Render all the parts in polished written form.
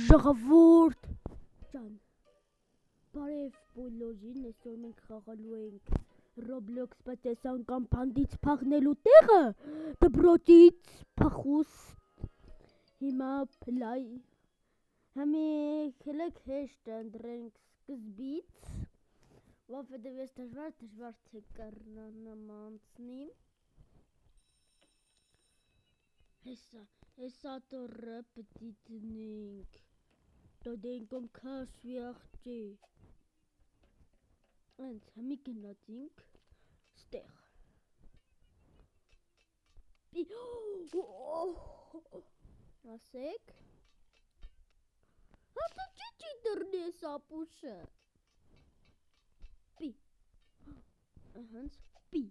Ժողովուրդ ջան, բարև բոլորին, այսօր մենք խաղալու ենք Roblox, բայց այս անգամ բանդից փախնելու տեղը դպրոցից փախուստ։ Հիմա play Համեք հեշտ ընտրենք սկզբից, որովհետև ես դժվար թե կրնանամ անցնի։ Հեսա տորը պտի դնենք, դոդենք կաշվի աղջի։ Անց համի գնացինք ստեղ։ Ասեք, հատը չի դրնի ես ապուշը։ Պի, հենց պի։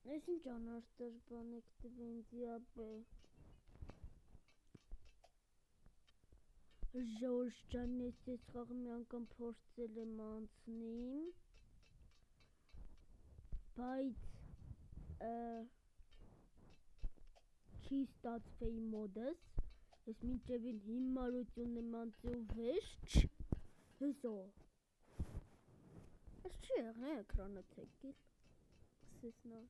Ես ինչ անարդար բան եք տվենձի ապե։ Ժորժ ջան, ես խաղը մի անգամ փորձել եմ անցնիմ, բայց չի ստացվեի մոդս, ես մինչևին հիմարություն եմ անցել վեշջ, հեսո։ Ես չի եղնե էկրանը թեկիլ, սեսնա,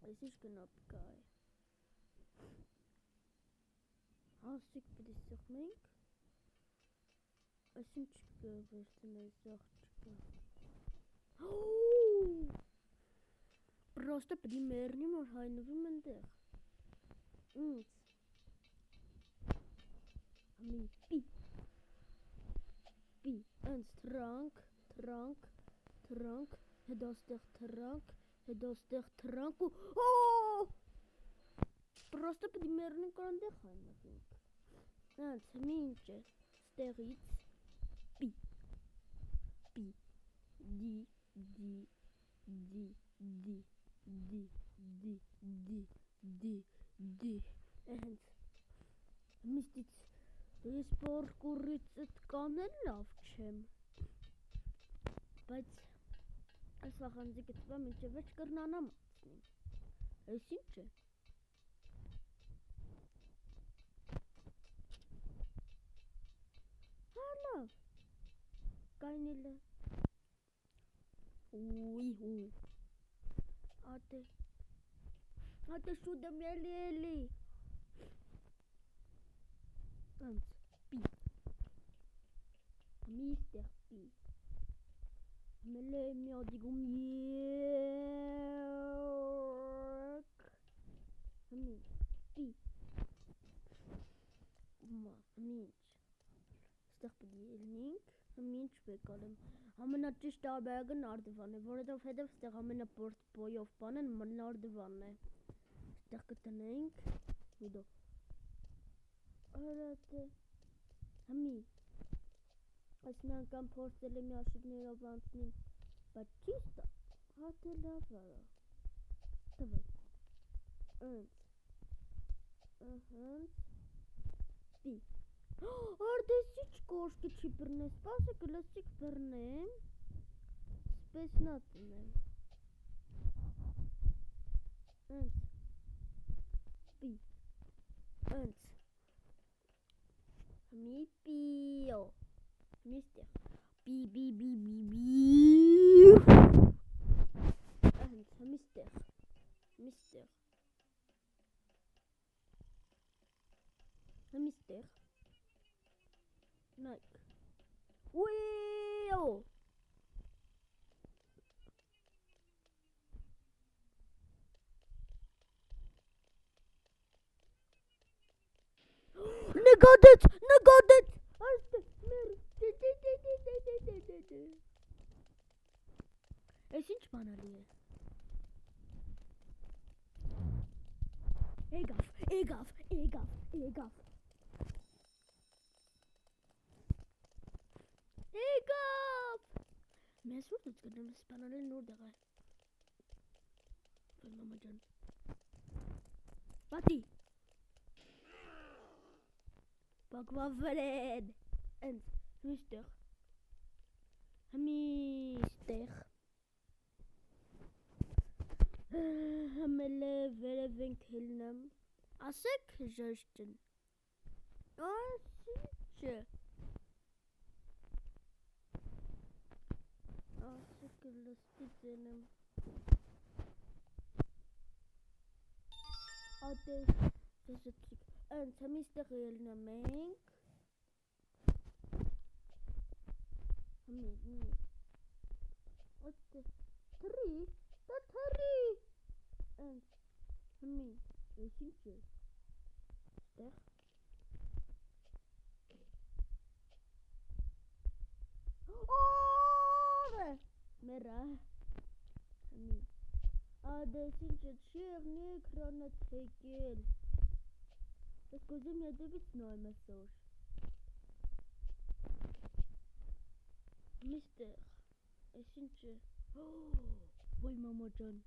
ես ինչ գնապ կայ։ Հասիկ պդի սխմենք, այս ինչ կվերցն այս աղջիկը։ Պրոստը պդի մերնիմ, որ հայնվում ընդեղ։ Ինձ։ Ամի պի։ Պի, ընց թրանք, հետո ստեղ թրանք ու Պրոստը պդի մերնիմ կար ընդեղ հայնվինք։ Ընց, հմի ինչ է, ստեղից պի, դի, հենց, միստից, ես պորկուրից էտ կանել լավ չեմ, բայց այս վախանձի գծվա մինչև վեջ կրնանամ ացնիմ, ես ինչ է, լավ, կայնիլ է, Ատե շուտ եմ էլի, անց, պի, ամի ստեղ պի, մել է մի ադիգում եկ, ամի, պի, ամի ինչ, ստեղ պդի ելնինք, ամի ինչ բեկալեմ, ամենաճիշտ աբայագը նարդվան է, որովհետև հետև ստեղ ամենապորտ բոյով բանն նարդվանն է, ստեղ կտնենք, հետո, արատը, համի, այս մի անգամ փորձել եմ աշիկներով անցնիմ, բայց չի ստա, հատը լավ արա, տվայ, ընց, պի, արդեսիչ կոշկի չի բրնե, սպասը կլասիկ բրնեմ, սպեսնատն եմ, ընց, պի, ընց, մի պիո, միստեղ, պի, ընց, միստեղ, նայք, ուիո, նգադեց, այստեղ, մեր, ես ինչ բանալի է, էգավ, մեզ ուրդ ուց գնեմ սպանալեն նոր դեղայ, մամա ջան, բատի, բակվավրեն, ընց, միստեղ, համել է վերև ենք հելնամ, ասեք ժաշտն, Ասիչը։ Ասիկը լստից ենեմ։ Ատես, սասացիկ, ընց հմիստեղ ելնեմ ենք։ Հմի, ատես, թրի, դա թրի։ Ընց, հմի, ես ինչ է, ստեղ։ Ո՞վ է, մերա, հմի, ադես ինչ է, չեղնի էկրանը թեկել։ Ես կոզեմ յետևից նոյմ էսոր։ Միստեղ, ես ինչ է, ոյ մամաճան,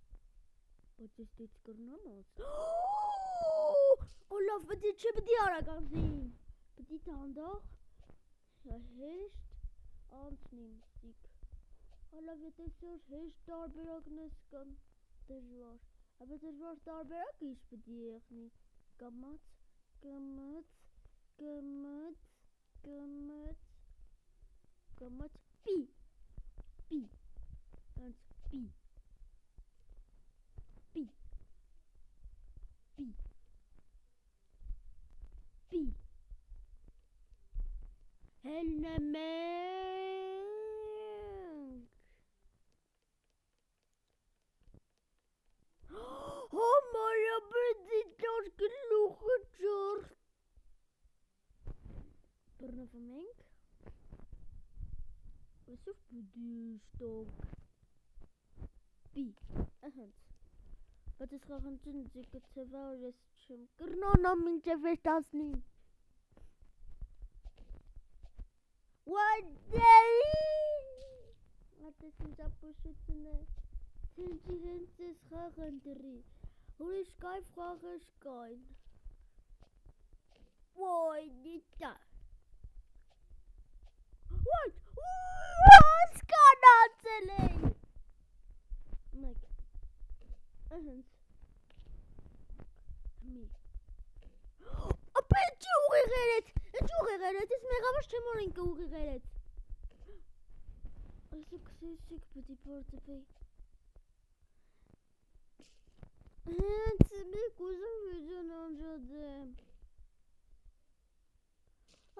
բայց ես դից կրնամ ած։ Ոլավ, բդի չէ բդի արագանզին, բդի տանդող, հեշտ, անցնիմ ստիք, ոլավ ետեսոր հեշտ տարբերակն ես կան, դժվար, ապա դժվար տարբերակ իշ բդի եղնի, կամաց, կամաց, կամաց, կամաց, կամաց, պի, պի, անց պի, պի, պի, պի, հելնեմ ենք, համարյա բրդի ճար գլուխը ճար, բրնվում ենք, Այսով բդի շտոք, պի, ըհենց, բայց ես խաղանջին ձիկը ծևա որ ես չեմ կրնանամ մինչև ես տասնիմ, Վադեի, ատես ինձ ապոշություն է, ցենջի հենց ես խաղան դրի, ուրիշ կայվ խաղը շկայն, ոյ դիտա, ոյ, հասկանացել էի, մեկ, ըհենց, հմի, ապա ինչի ուղիղերեց, ես մեղավաշ չեմ որ ինքը ուղիղերեց, այսը կսեսիկ բդի պարտպեի, հենց մեկ ուզում վիդյոն անջադեմ,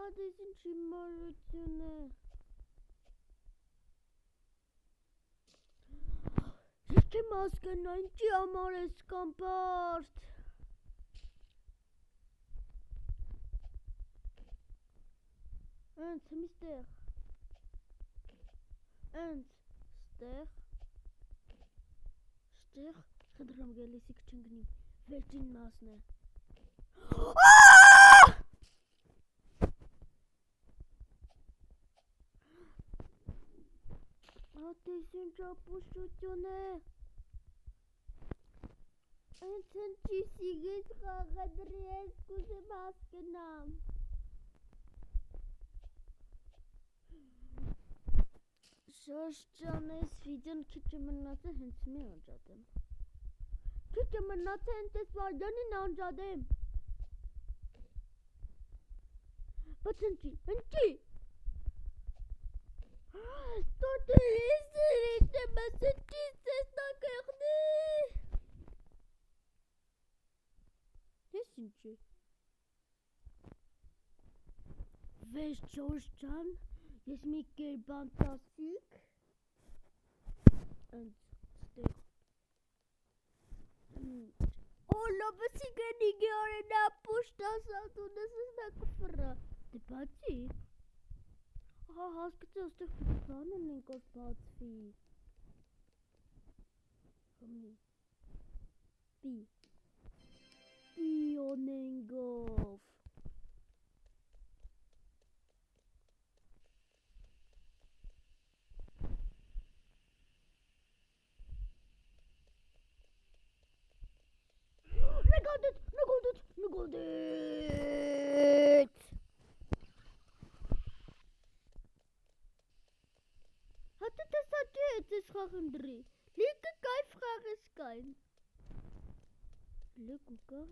ադես ինչի մարություն է, ես չեմ ասկնա, ինչի ամար ես կան պարդ, ընց հմիստեղ, ընց ստեղ, շտեղ, խնդրամ գելիսիք չնգնի, վերջին մասն է, ատես ինչ ապուշություն է, ընց ընչի սիգես խաղադրի ես կուզեմ հասկնամ, Շոշճան ես վիդյոն քիչը մնացը հենց մի անջադեմ, քիչը մնացը հենց ես վարդյանին անջադեմ, բայց ընչի, տոտը ես երիտեմ, ես ընչիս ես նակեղնի, ես ինչ է, վեշ Շոշճան, ես մի կերբան տասիք, ընց, ստեղ, Ոլովսի գնիգի արենա պուշտասատ ունես ես նա կվրա, դե բացի, ահա հասկացի ոստեղ բանն ենք որ բացվի, հմի, պի, պիոնենգով, նգոդեց, հատը տեսաճի էց ես խաղնդրի, լիկը կայվ խաղ ես կայն, լիկ ու կա,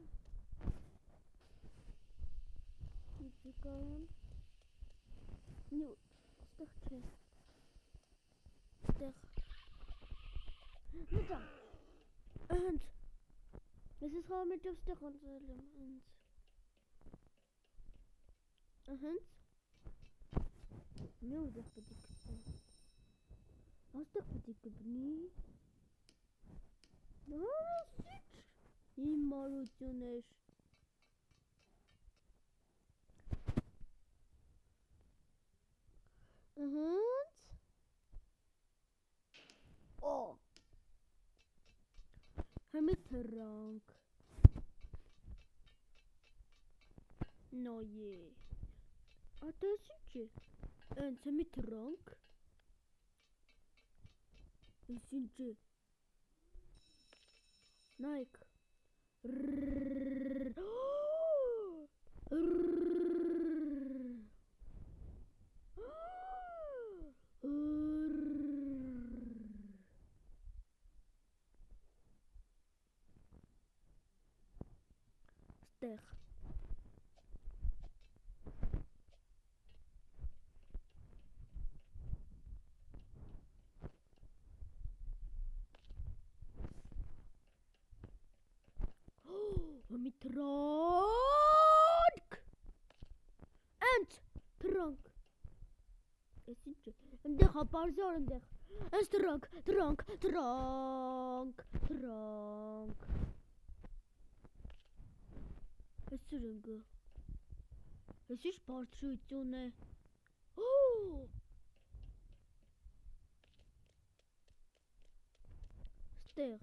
Կան նյու ստեղ չէ ստեղ մտա ընդ ես ես խաղը մեջով ստեղ անցել եմ ընդ նյու ստեղ պետք է աստեղ պետք է բնի նորսիչ իմ մարություներ Oh. Hamid rank. No yeah. Attention. And Hamid rank. Isn't Nike. Trunk and trunk. And the hoppers are in there. And trunk. This is part 3. Oh, stare.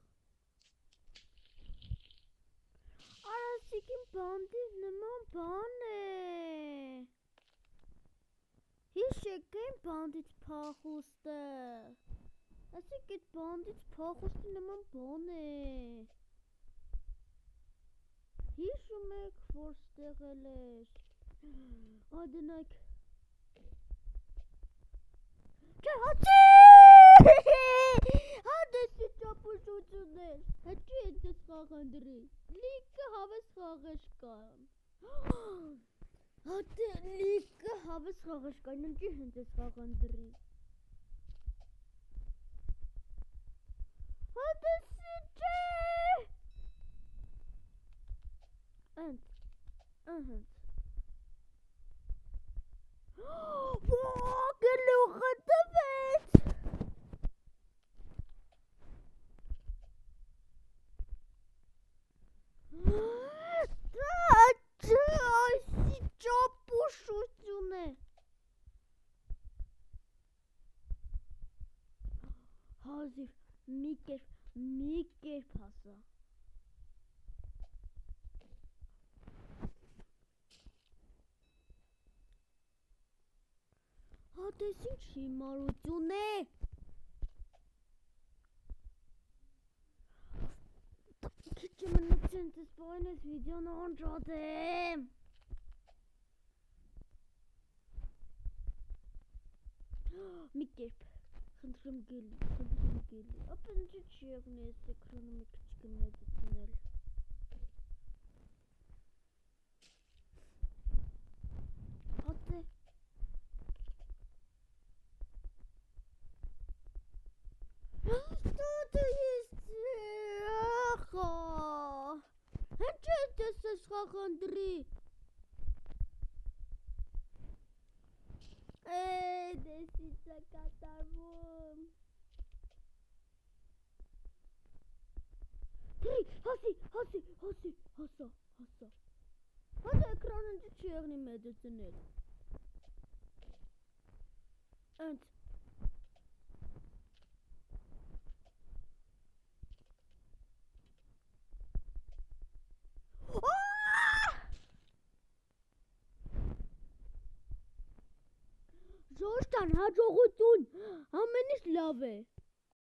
Arasıkin bandit neman bane. Hiç şekerim bandit pahusta. Arasıkin bandit pahusta neman bane. Hiç umek forstegeles. Adenak. Hadi! Hadi siz yapışıyorsunuz. Hadi edin skakandırı. Lika havas skakışkan. Hadi lika havas skakışkan. Nanti edin skakandırı. Hadi sizce. Ant. Wow, gelukkig te vet! Ay, сейчас пошутю не. Hazır, Miker pasa. Հատեսին չի մարություն է Քիչ մնացին դες պայնես վիդեոն անջատեմ մի կերպ խնդրեմ գելի ապա ինչ չի եղնի ես էկրանը մի քիչ կմեծացնել հատե Что-то есть. Ախա։ Հենց ես սխախանդրի։ Դες ինչ է կատարվում։ Հասի։ Հասա։ Հատը էկրանը ինչ չի եղնի մեծացնել։ Ընդ Ժորժտան հաջողություն ամենից լավ է